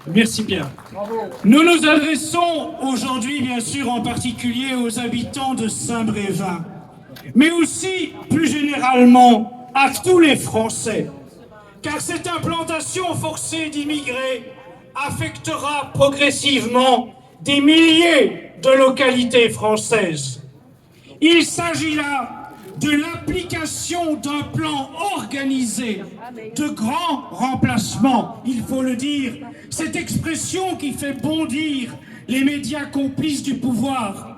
Merci Pierre. Nous nous adressons aujourd'hui, bien sûr, en particulier aux habitants de Saint-Brévin, mais aussi, plus généralement, à tous les Français, car cette implantation forcée d'immigrés affectera progressivement des milliers de localités françaises. Il s'agit là de l'application d'un plan organisé de grands remplacements, il faut le dire, cette expression qui fait bondir les médias complices du pouvoir,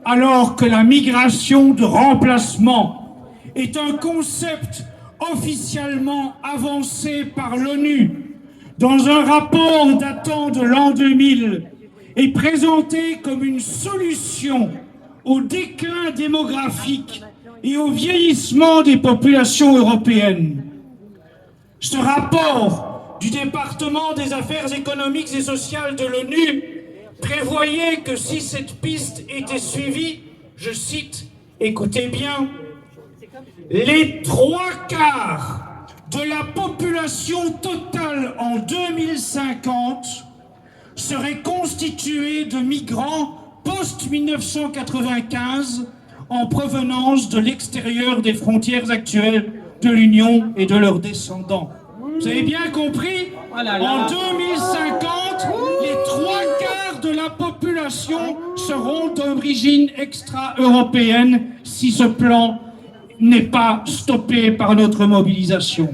alors que la migration de remplacement est un concept officiellement avancé par l'ONU dans un rapport datant de l'an 2000 et présenté comme une solution au déclin démographique et au vieillissement des populations européennes. Ce rapport du département des affaires économiques et sociales de l'ONU prévoyait que si cette piste était suivie, je cite, écoutez bien, les 3/4 de la population totale en 2050 seraient constituée de migrants post-1995 en provenance de l'extérieur des frontières actuelles de l'Union et de leurs descendants. Vous avez bien compris? En 2050, les 3/4 de la population seront d'origine extra-européenne si ce plan n'est pas stoppé par notre mobilisation.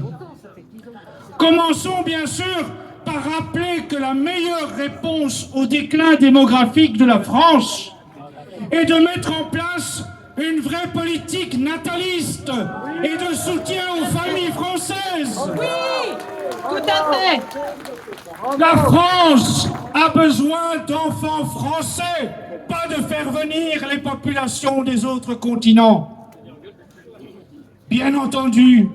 Commençons bien sûr par rappeler que la meilleure réponse au déclin démographique de la France est de mettre en place une vraie politique nataliste et de soutien aux familles françaises. Oui, tout à fait. La France a besoin d'enfants français, pas de faire venir les populations des autres continents. Bien entendu,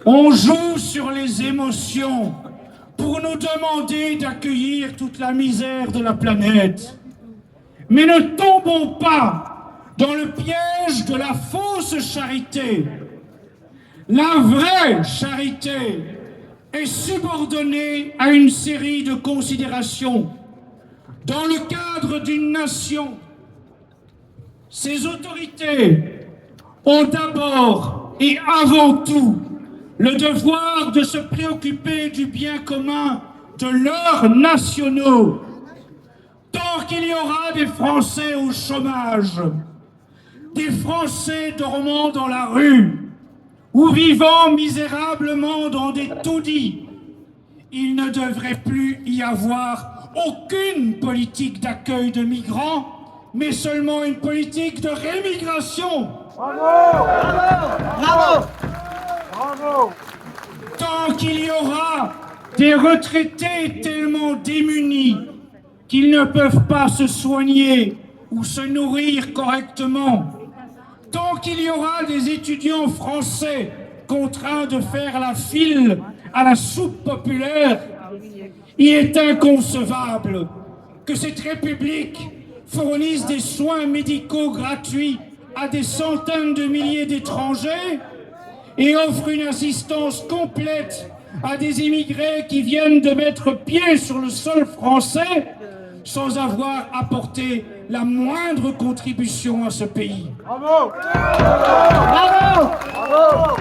on joue sur les émotions pour nous demander d'accueillir toute la misère de la planète. Mais ne tombons pas dans le piège de la fausse charité. La vraie charité est subordonnée à une série de considérations. Dans le cadre d'une nation, ses autorités ont d'abord et avant tout le devoir de se préoccuper du bien commun de leurs nationaux. Tant qu'il y aura des Français au chômage, des Français dormant dans la rue ou vivant misérablement dans des taudis, il ne devrait plus y avoir aucune politique d'accueil de migrants, mais seulement une politique de rémigration. Bravo! Bravo! Bravo! Tant qu'il y aura des retraités tellement démunis qu'ils ne peuvent pas se soigner ou se nourrir correctement, tant qu'il y aura des étudiants français contraints de faire la file à la soupe populaire, il est inconcevable que cette République fournisse des soins médicaux gratuits à des centaines de milliers d'étrangers et offre une assistance complète à des immigrés qui viennent de mettre pied sur le sol français sans avoir apporté la moindre contribution à ce pays. Bravo! Bravo! Bravo!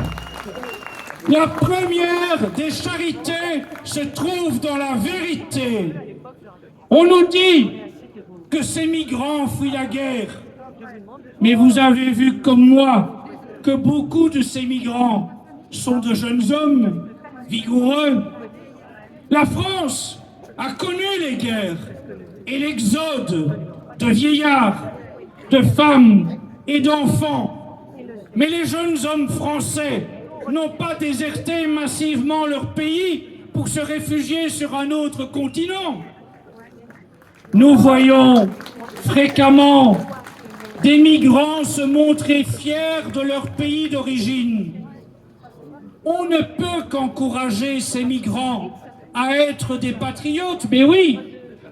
La première des charités se trouve dans la vérité. On nous dit que ces migrants fuient la guerre. Mais vous avez vu comme moi que beaucoup de ces migrants sont de jeunes hommes vigoureux. La France a connu les guerres et l'exode de vieillards, de femmes et d'enfants. Mais les jeunes hommes français n'ont pas déserté massivement leur pays pour se réfugier sur un autre continent. Nous voyons fréquemment des migrants se montrer fiers de leur pays d'origine. On ne peut qu'encourager ces migrants à être des patriotes, mais oui,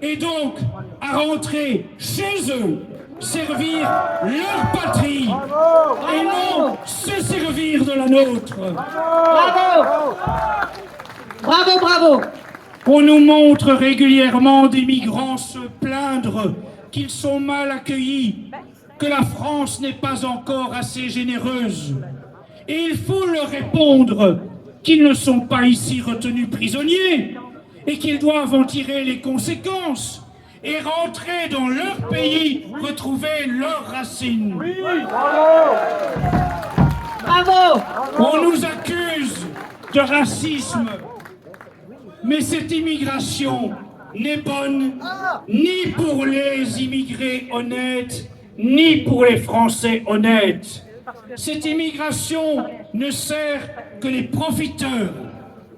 et donc à rentrer chez eux, servir leur patrie et non se servir de la nôtre. Bravo! Bravo, bravo! On nous montre régulièrement des migrants se plaindre qu'ils sont mal accueillis, que la France n'est pas encore assez généreuse. Et il faut leur répondre qu'ils ne sont pas ici retenus prisonniers et qu'ils doivent en tirer les conséquences et rentrer dans leur pays, retrouver leurs racines. Oui, bravo. Bravo. On nous accuse de racisme, mais cette immigration n'est bonne ni pour les immigrés honnêtes, ni pour les Français honnêtes. Cette immigration ne sert que les profiteurs,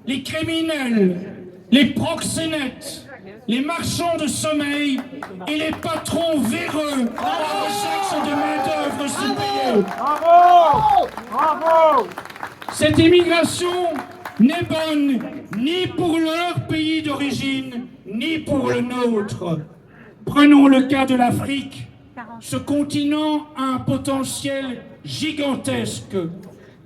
les criminels, les proxénètes, les marchands de sommeil et les patrons véreux à la recherche de main-d'œuvre sous-payée. Bravo. Bravo. Cette immigration n'est bonne ni pour leur pays d'origine, ni pour le nôtre. Prenons le cas de l'Afrique. Ce continent a un potentiel gigantesque.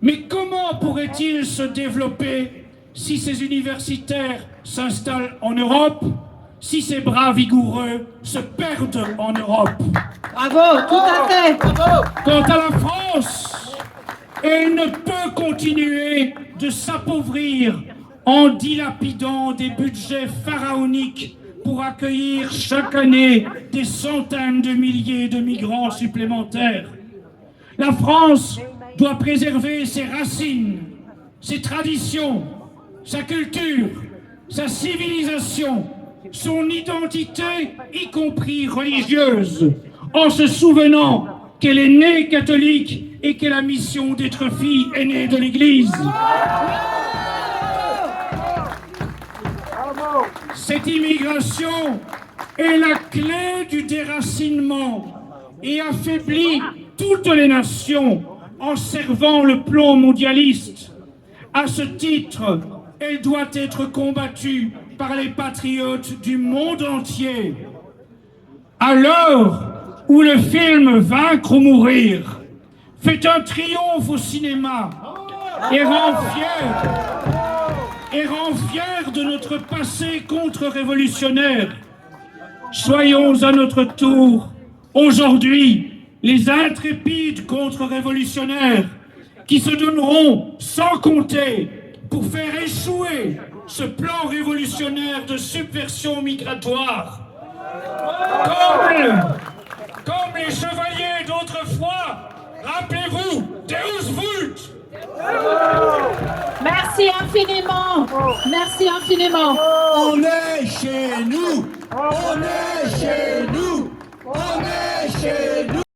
Mais comment pourrait-il se développer si ces universitaires s'installent en Europe, si ces bras vigoureux se perdent en Europe? Bravo, tout à fait. Quant à la France, elle ne peut continuer de s'appauvrir en dilapidant des budgets pharaoniques pour accueillir chaque année des centaines de milliers de migrants supplémentaires. La France doit préserver ses racines, ses traditions, sa culture, sa civilisation, son identité, y compris religieuse, en se souvenant qu'elle est née catholique et que la mission d'être fille est née de l'Église. Cette immigration est la clé du déracinement et affaiblit toutes les nations en servant le plan mondialiste. À ce titre, elle doit être combattue par les patriotes du monde entier. À l'heure où le film Vaincre ou mourir fait un triomphe au cinéma et rend fier de notre passé contre-révolutionnaire, soyons à notre tour aujourd'hui les intrépides contre-révolutionnaires qui se donneront sans compter pour faire échouer ce plan révolutionnaire de subversion migratoire. Comme les chevaliers d'autrefois, rappelez-vous, Deus vult! Merci infiniment. Merci infiniment. On est chez nous. On est chez